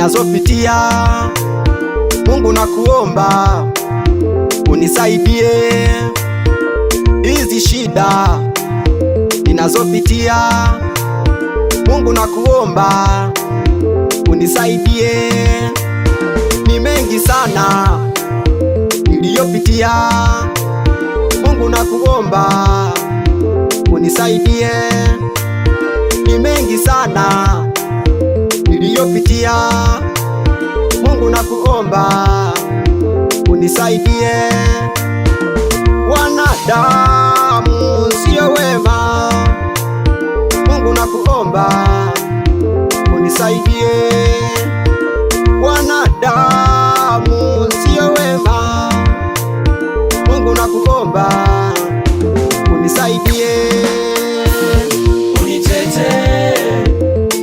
ninazopitia. Mungu nakuomba unisaidie hizi shida ninazopitia. Mungu nakuomba unisaidie, ni mengi sana niliyopitia. Mungu nakuomba unisaidie, ni mengi sana niliyopitia. Mungu nakuomba unisaidie. Wanadamu sio wema, Mungu nakuomba unisaidie. Wanadamu sio wema, Mungu nakuomba unisaidie. Unitete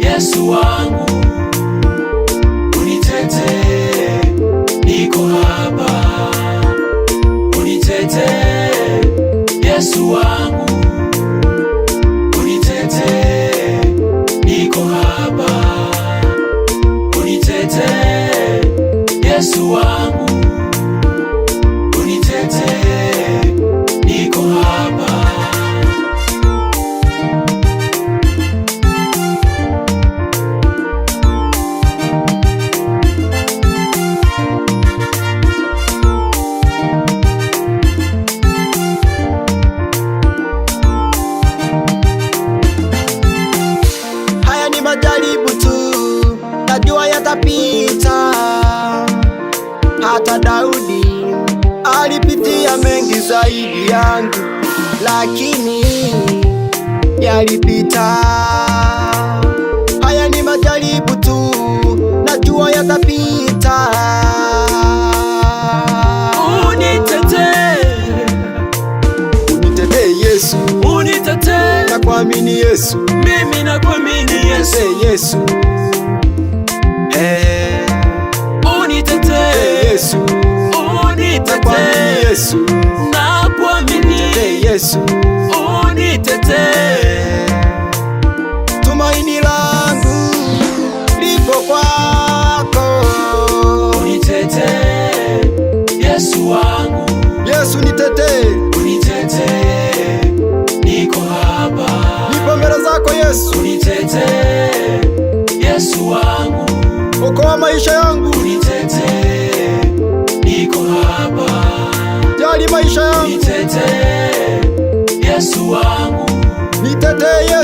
Yesu wangu, unitete, niko hapa. Unitete Yesu wangu, unitete, niko hapa. Unitete Yesu wangu, unitete, niko hapa. Majaribu tu najua yatapita, hata Daudi alipitia mengi zaidi yangu, lakini yalipita. Haya ni majaribu tu najua yatapita. Unitete Yesu, Unitete, nakuamini Yesu, mimi nakuamini Yesu. Yesu, unitete Yesu, unitete Yesu, nakuamini Yesu, unitete. Tumaini langu lipo kwako. Unitete Yesu wangu, Yesu nitete, unitete, niko hapa. nipo mbele zako Yesu. Unitete Yesu wangu, okoa maisha yangu. unitete, niko hapa. Jali maisha yangu. Unitete Yesu wangu, Nitete Yesu.